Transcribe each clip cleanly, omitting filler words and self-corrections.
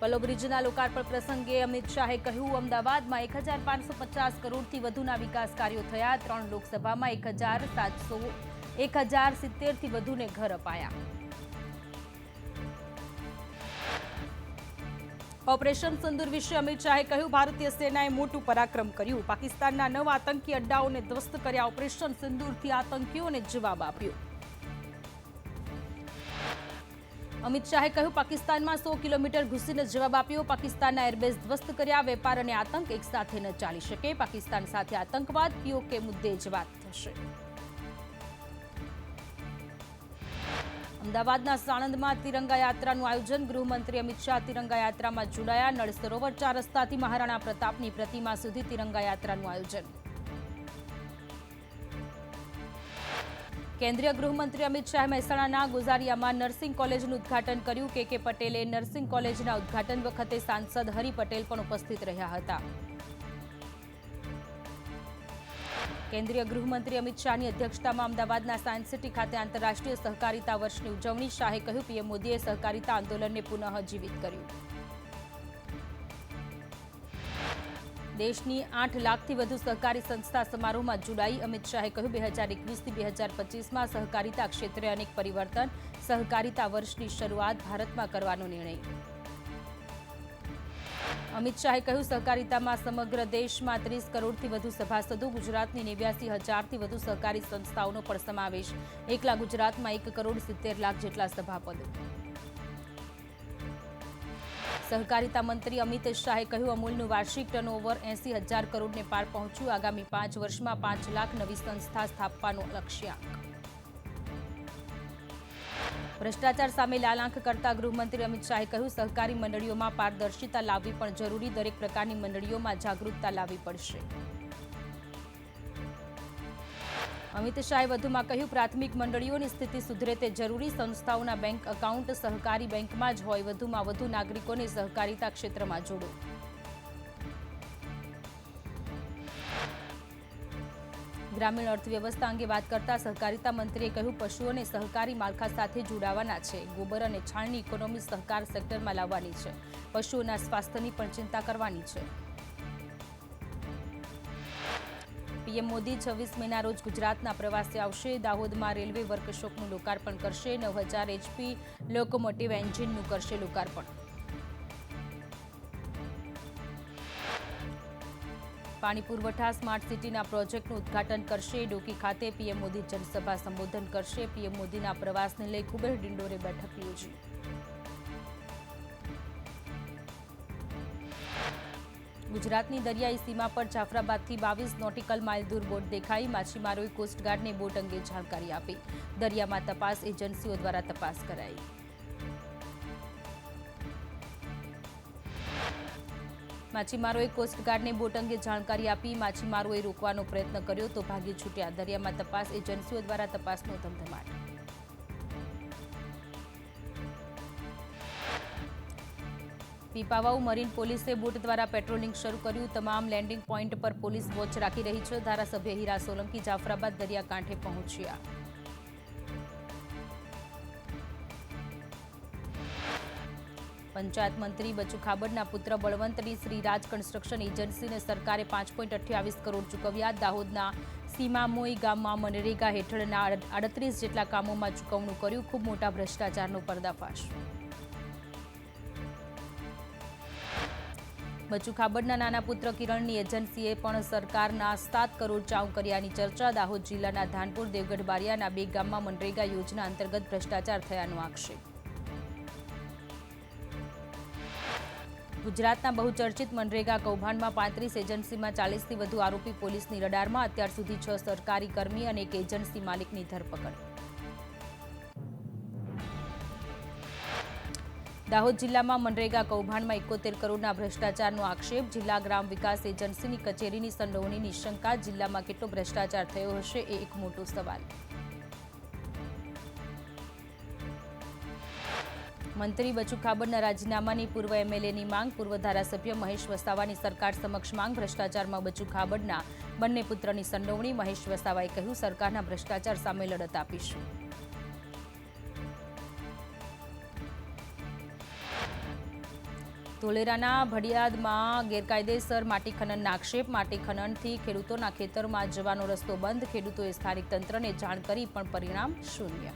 પલ્લો બ્રિજના લોકાર્પણ પ્રસંગે અમિત શાહે કહ્યું, અમદાવાદમાં 1550 કરોડથી વધુના વિકાસ કાર્યો થયા. 3 લોકસભામાં 1070થી વધુને ઘર અપાયા. ઓપરેશન સિંદૂર વિશે અમિત શાહે કહ્યું, ભારતીય સેનાએ મોટું પરાક્રમ કર્યું. પાકિસ્તાનના 9 આતંકી અડ્ડાઓને ધ્વસ્ત કર્યા. ઓપરેશન સિંદૂરથી આતંકીઓને જવાબ આપ્યો. અમિત શાહે કહ્યું, પાકિસ્તાનમાં 100 કિલોમીટર ઘૂસીને જવાબ આપ્યો. પાકિસ્તાનના એરબેઝ ધ્વસ્ત કર્યા. વેપાર અને આતંક એકસાથે ન ચાલી શકે. પાકિસ્તાન સાથે આતંકવાદ પીઓકે મુદ્દે જ વાત થશે. અમદાવાદના સાણંદમાં તિરંગા યાત્રાનું આયોજન. ગૃહમંત્રી અમિત શાહ તિરંગા યાત્રામાં જોડાયા. નળ સરોવર 4 રસ્તાથી મહારાણા પ્રતાપની પ્રતિમા સુધી તિરંગા યાત્રાનું આયોજન. કેન્દ્રીય ગૃહમંત્રી અમિત શાહે મહેસાણાના ગોઝારિયામાં નર્સિંગ કોલેજનું ઉદ્ઘાટન કર્યું. કે પટેલે નર્સિંગ કોલેજના ઉદ્ઘાટન વખતે સાંસદ હરિ પટેલ પણ ઉપસ્થિત રહ્યા હતા. કેન્દ્રીય ગૃહમંત્રી અમિત શાહની અધ્યક્ષતામાં અમદાવાદના સાયન્સ સિટી ખાતે આંતરરાષ્ટ્રીય સહકારિતા વર્ષની ઉજવણી. શાહે કહ્યું, પીએમ મોદીએ સહકારિતા આંદોલનને પુનઃજીવિત કર્યું. દેશની 8 લાખથી વધુ સહકારી સંસ્થા સમારોહમાં જોડાઈ. અમિત શાહે કહ્યું, 2021થી 2025માં સહકારિતા ક્ષેત્રે અનેક પરિવર્તન. સહકારિતા વર્ષની શરૂઆત ભારતમાં કરવાનો નિર્ણય. અમિત શાહે કહ્યું, સહકારિતામાં સમગ્ર દેશમાં 30 કરોડથી વધુ સભાસદો. ગુજરાતની 89,000થી વધુ સહકારી સંસ્થાઓનો પણ સમાવેશ. એકલા ગુજરાતમાં 1,70,00,000 જેટલા સભાપદો. સહકારિતા મંત્રી અમિત શાહે કહ્યું, અમૂલનું વાર્ષિક ટર્નઓવર 80,000 કરોડને પાર પહોંચ્યું. આગામી 5 વર્ષમાં 5 લાખ નવી સંસ્થા સ્થાપવાનો લક્ષ્યાંક. ભ્રષ્ટાચાર સામે લાલાંક કરતા ગૃહમંત્રી અમિત શાહે કહ્યું, સહકારી મંડળીઓમાં પારદર્શિતા લાવવી પણ જરૂરી. દરેક પ્રકારની મંડળીઓમાં જાગૃતતા લાવવી પડશે. અમિત શાહે વધુમાં કહ્યું, પ્રાથમિક મંડળીઓની સ્થિતિ સુધરે તે જરૂરી. સંસ્થાઓના બેંક એકાઉન્ટ સહકારી બેંકમાં જ હોય. વધુમાં વધુ નાગરિકોને સહકારિતા ક્ષેત્રમાં જોડો. ગ્રામીણ અર્થવ્યવસ્થા અંગે વાત કરતા સહકારિતા મંત્રીએ કહ્યું, પશુઓને સહકારી માળખા સાથે જોડાવાના છે. ગોબર અને છાણની ઇકોનોમી સહકાર સેક્ટરમાં લાવવાની છે. પશુઓના સ્વાસ્થ્યની પણ ચિંતા કરવાની છે. પીએમ મોદી 26 મેના રોજ ગુજરાતના પ્રવાસે આવશે. દાહોદમાં રેલવે વર્કશોપનું લોકાર્પણ કરશે. 9000 HP લોકોમોટિવ એન્જિનનું કરશે લોકાર્પણ. પાણી પુરવઠા સ્માર્ટ સિટીના પ્રોજેક્ટનું ઉદ્ઘાટન કરશે. ડોકી ખાતે પીએમ મોદી જનસભા સંબોધન કરશે. પીએમ મોદીના પ્રવાસને લઈ કુબેર ડિંડોરે બેઠક યોજી. ગુજરાતની દરિયાઈ સીમા પર જાફરાબાદથી 22 નોટિકલ માઇલ દૂર બોટ દેખાઈ. માછીમારોએ કોસ્ટગાર્ડને બોટ અંગે જાણકારી આપી. દરિયામાં તપાસ એજન્સીઓ દ્વારા તપાસ કરાઈ. માછીમારોએ કોસ્ટગાર્ડને બોટ અંગે જાણકારી આપી. માછીમારોએ રોકવાનો પ્રયત્ન કર્યો તો ભાગી છૂટ્યા. દરિયામાં તપાસ એજન્સીઓ દ્વારા તપાસનો ધમધમાટ. પીપાવાવ મરીન પોલીસે બોટ દ્વારા પેટ્રોલિંગ શરૂ કર્યું. તમામ લેન્ડિંગ પોઈન્ટ પર પોલીસ વોચ રાખી રહી છે. ધારાસભ્ય હીરા સોલંકી જાફરાબાદ દરિયાકાંઠે પહોંચ્યા. પંચાયત મંત્રી બચુ ખાબડના પુત્ર બળવંતની શ્રી રાજ કન્સ્ટ્રક્શન એજન્સીને સરકારે 5.28 કરોડ ચૂકવ્યા. દાહોદના સીમામોઈ ગામમાં મનરેગા હેઠળના 38 જેટલા કામોમાં ચૂકવણું કર્યું. ખૂબ મોટા ભ્રષ્ટાચારનો પર્દાફાશ. બચુ ખાબડના નાના પુત્ર કિરણની એજન્સીએ પણ સરકારના 7 કરોડ ચાઉ કર્યાની ચર્ચા. દાહોદ જિલ્લાના ધાનપુર દેવગઢ બારિયાના 2 ગામમાં મનરેગા યોજના અંતર્ગત ભ્રષ્ટાચાર થયાનો આક્ષેપ. ગુજરાતના બહુચર્ચિત મનરેગા કૌભાંડમાં 35 એજન્સીમાં 40થી વધુ આરોપી પોલીસની રડારમાં. અત્યાર સુધી 6 સરકારી કર્મી અને 1 એજન્સી માલિકની ધરપકડ. દાહોદ જિલ્લામાં મનરેગા કૌભાંડમાં 71 કરોડના ભ્રષ્ટાચારનો આક્ષેપ. જિલ્લા ગ્રામ વિકાસ એજન્સીની કચેરીની સંડોવણીની શંકા. જિલ્લામાં કેટલો ભ્રષ્ટાચાર થયો હશે એ એક મોટો સવાલ. મંત્રી બચુ ખાબડના રાજીનામાની પૂર્વ એમએલએની માંગ. પૂર્વ ધારાસભ્ય મહેશ વસાવાની સરકાર સમક્ષ માંગ. ભ્રષ્ટાચારમાં બચુ ખાબડના બંને પુત્રની સંડોવણી. મહેશ વસાવાએ કહ્યું, સરકારના ભ્રષ્ટાચાર સામે લડત આપીશું. ધોલેરાના ભડિયાદમાં ગેરકાયદેસર માટી ખનનના આક્ષેપ. માટી ખનનથી ખેડૂતોના ખેતરમાં જવાનો રસ્તો બંધ. ખેડૂતોએ સ્થાનિક તંત્રને જાણ કરી પણ પરિણામ શૂન્ય.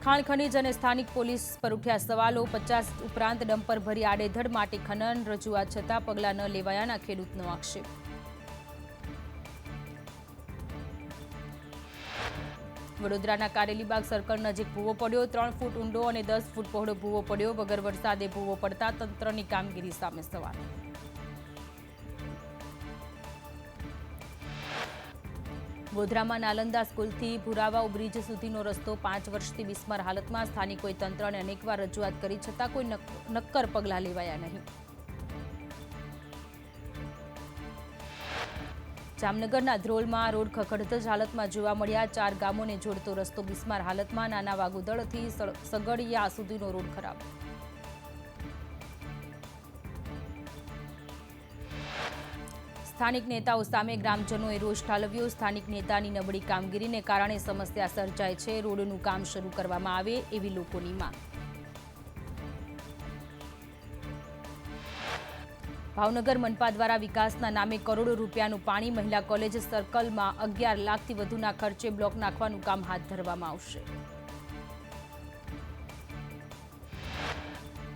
ખાણ ખનીજ અને સ્થાનિક પોલીસ પર ઉઠ્યા સવાલો. 50 ઉપરાંત ડમ્પર ભરી આડેધડ માટી ખનન. રજૂઆત છતાં પગલાં ન લેવાયાના ખેડૂતનો આક્ષેપ. વડોદરાના કારેલીબાગ સર્કલ નજીક ભૂવો પડ્યો. 3 ફૂટ ઊંડો અને 10 ફૂટ પહોળો ભૂવો પડ્યો. વગર વરસાદે ભૂવો પડતા તંત્રની કામગીરી સામે સવાલ. ગોધરામાં નાલંદા સ્કૂલથી ભુરાવાવ બ્રિજ સુધીનો રસ્તો 5 વર્ષથી બિસ્માર હાલતમાં. સ્થાનિકોએ તંત્રને અનેકવાર રજૂઆત કરી છતાં કોઈ નક્કર પગલાં લેવાયા નહીં. જામનગરના ધ્રોલમાં રોડ ખખડધજ હાલતમાં જોવા મળ્યા. 4 ગામોને જોડતો રસ્તો બિસ્માર હાલતમાં. નાના વાગુદળથી સગડિયા સુધીનો રોડ ખરાબ. સ્થાનિક નેતાઓ સામે ગ્રામજનોએ રોષ ઠાલવ્યો. સ્થાનિક નેતાની નબળી કામગીરીને કારણે સમસ્યા સર્જાય છે. રોડનું કામ શરૂ કરવામાં આવે એવી લોકોની માંગ. ભાવનગર મનપા દ્વારા વિકાસના નામે કરોડો રૂપિયાનું પાણી. મહિલા કોલેજ સર્કલમાં 11 લાખથી વધુના ખર્ચે બ્લોક નાખવાનું કામ હાથ ધરવામાં આવશે.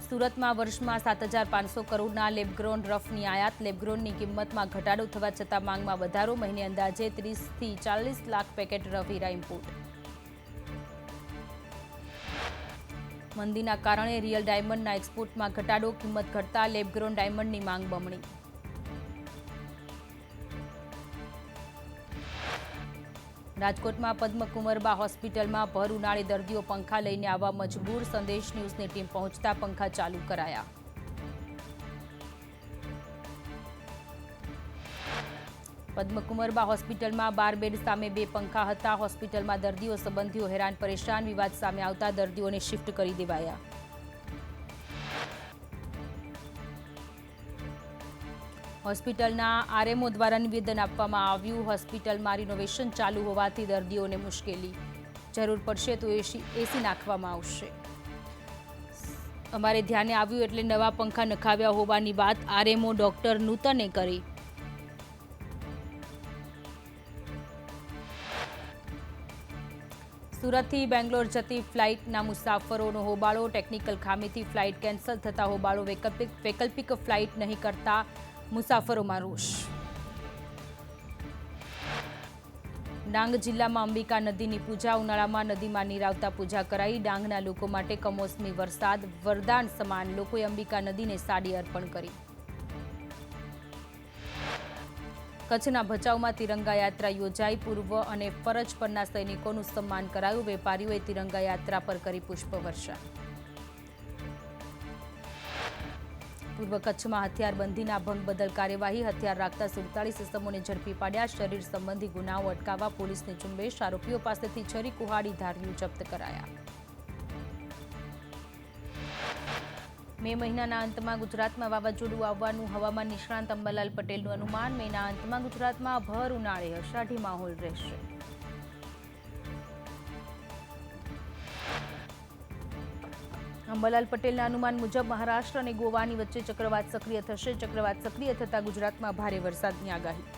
સુરતમાં વર્ષમાં 7,500 કરોડના લેબગ્રોન રફની આયાત. લેબગ્રોનની કિંમતમાં ઘટાડો થવા છતાં માંગમાં વધારો. મહિને અંદાજે 30થી 40 લાખ પેકેટ રફ હીરા ઇમ્પોર્ટ. મંદીના કારણે રિયલ ડાયમંડના એક્સપોર્ટમાં ઘટાડો. કિંમત ઘટતા લેબગ્રોન ડાયમંડની માંગ બમણી. રાજકોટમાં પદ્મકુંવરબા હોસ્પિટલમાં ભર ઉનાળે દર્દીઓ પંખા લઈને આવવા મજબૂર. સંદેશ ન્યૂઝની ટીમ પહોંચતા પંખા ચાલુ કરાયા. પદ્મકુંવરબા હોસ્પિટલમાં 12 બેડ સામે 2 પંખા હતા. હોસ્પિટલમાં દર્દીઓ સંબંધીઓ હેરાન પરેશાન. વિવાદ સામે આવતા દર્દીઓને શિફ્ટ કરી દેવાયા. હોસ્પિટલના આરએમઓ દ્વારા નિવેદન આપવામાં આવ્યું. હોસ્પિટલમાં રિનોવેશન ચાલુ હોવાથી દર્દીઓને મુશ્કેલી. જરૂર પડશે તો એસી નાખવામાં આવશે. અમારે ધ્યાને આવ્યું એટલે નવા પંખા નખાવ્યા હોવાની વાત આરએમઓ ડોક્ટર નૂતને કરી. સુરતથી બેંગ્લોર જતી ફ્લાઇટના મુસાફરોનો હોબાળો. ટેકનિકલ ખામીથી ફ્લાઇટ કેન્સલ થતા હોબાળો. વૈકલ્પિક ફ્લાઇટ નહીં કરતા મુસાફરોમાં રોષ. ડાંગ જિલ્લામાં અંબિકા નદીની પૂજા. ઉનાળામાં નદીમાં નીર આવતા પૂજા કરાઈ. ડાંગના લોકો માટે કમોસમી વરસાદ વરદાન સમાન. લોકોએ અંબિકા નદીને સાડી અર્પણ કરી. કચ્છના ભચાઉમાં તિરંગા યાત્રા યોજાઈ. પૂર્વ અને ફરજ પરના સૈનિકોનું સન્માન કરાયું. વેપારીઓએ તિરંગા યાત્રા પર કરી પુષ્પવર્ષા. પૂર્વ કચ્છમાં હથિયારબંધીના ભંગ બદલ કાર્યવાહી. હથિયાર રાખતા 47 ઇસમોને ઝડપી પાડ્યા. શરીર સંબંધી ગુનાઓ અટકાવવા પોલીસની ઝુંબેશ. આરોપીઓ પાસેથી છરી, કુહાડી, ધારિયું જપ્ત કરાયા. મે મહિનાના અંતમાં ગુજરાતમાં વાવાઝોડું આવવાનું હવામાન નિષ્ણાંત અંબાલાલ પટેલનું અનુમાન. મેના અંતમાં ગુજરાતમાં ભર ઉનાળે અષાઢી માહોલ રહેશે. અંબાલાલ પટેલના અનુમાન મુજબ મહારાષ્ટ્ર અને ગોવાની વચ્ચે ચક્રવાત સક્રિય થશે. ચક્રવાત સક્રિય થતા ગુજરાતમાં ભારે વરસાદની આગાહી.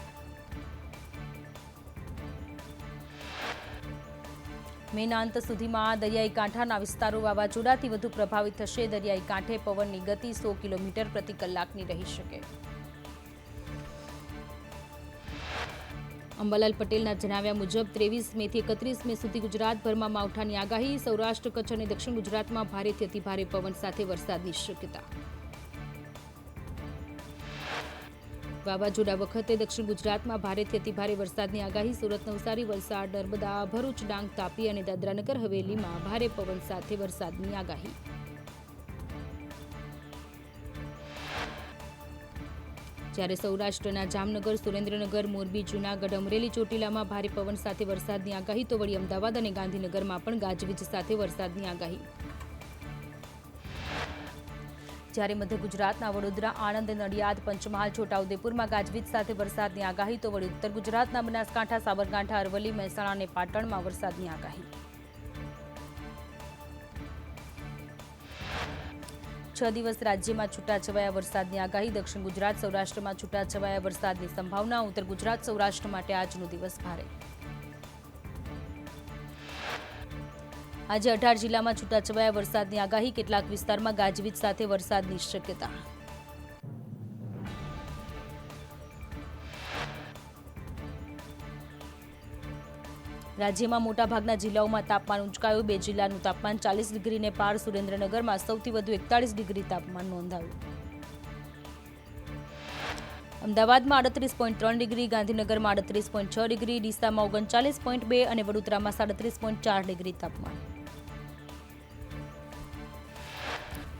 મેના અંત સુધીમાં દરિયાઈ કાંઠાના વિસ્તારો વાવાઝોડાથી વધુ પ્રભાવિત થશે. દરિયાઈ કાંઠે પવનની ગતિ 100 કિલોમીટર પ્રતિ કલાકની રહી શકે. અંબાલાલ પટેલના જણાવ્યા મુજબ 23 મેથી 31 મે સુધી ગુજરાતભરમાં માવઠાની આગાહી. સૌરાષ્ટ્ર, કચ્છ અને દક્ષિણ ગુજરાતમાં ભારેથી અતિભારે પવન સાથે વરસાદની શક્યતા. વાવાઝોડા વખતે દક્ષિણ ગુજરાતમાં ભારેથી અતિભારે વરસાદની આગાહી. સુરત, નવસારી, વલસાડ, નર્મદા, ભરૂચ, ડાંગ, તાપી અને દાદરાનગર હવેલીમાં ભારે પવન સાથે વરસાદની આગાહી. જ્યારે સૌરાષ્ટ્રના જામનગર, સુરેન્દ્રનગર, મોરબી, જૂનાગઢ, અમરેલી, ચોટીલામાં ભારે પવન સાથે વરસાદની આગાહી. તો વળી અમદાવાદ અને ગાંધીનગરમાં પણ ગાજવીજ સાથે વરસાદની આગાહી. જ્યારે મધ્ય ગુજરાતના વડોદરા, આણંદ, નડિયાદ, પંચમહાલ, છોટાઉદેપુરમાં ગાજવીજ સાથે વરસાદની આગાહી. તો વળી ઉત્તર ગુજરાતના બનાસકાંઠા, સાબરકાંઠા, અરવલ્લી, મહેસાણા અને પાટણમાં વરસાદની આગાહી. 6 દિવસ રાજ્યમાં છૂટાછવાયા વરસાદની આગાહી. દક્ષિણ ગુજરાત સૌરાષ્ટ્રમાં છૂટાછવાયા વરસાદની સંભાવના. ઉત્તર ગુજરાત સૌરાષ્ટ્ર માટે આજનો દિવસ ભારે. આજે 18 જિલ્લામાં છૂટાછવાયા વરસાદની આગાહી. કેટલાક વિસ્તારમાં ગાજવીજ સાથે વરસાદની શક્યતા. રાજ્યમાં મોટાભાગના જિલ્લાઓમાં તાપમાન ઊંચકાયું. 2 જિલ્લાનું તાપમાન 40 ડિગ્રીને પાર. સુરેન્દ્રનગરમાં સૌથી વધુ 41 ડિગ્રી તાપમાન નોંધાયું. અમદાવાદમાં 38.3 ડિગ્રી, ગાંધીનગરમાં 38.6 ડિગ્રી, ડીસામાં 39.2 અને વડોદરામાં 37.4 ડિગ્રી તાપમાન.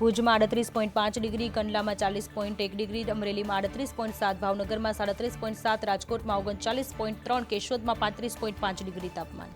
ભુજમાં 38.5 ડિગ્રી, કંડલામાં 40.1 ડિગ્રી, અમરેલીમાં 38.7, ભાવનગરમાં 37.7, રાજકોટમાં 39.3, કેશોદમાં 35.5 ડિગ્રી તાપમાન.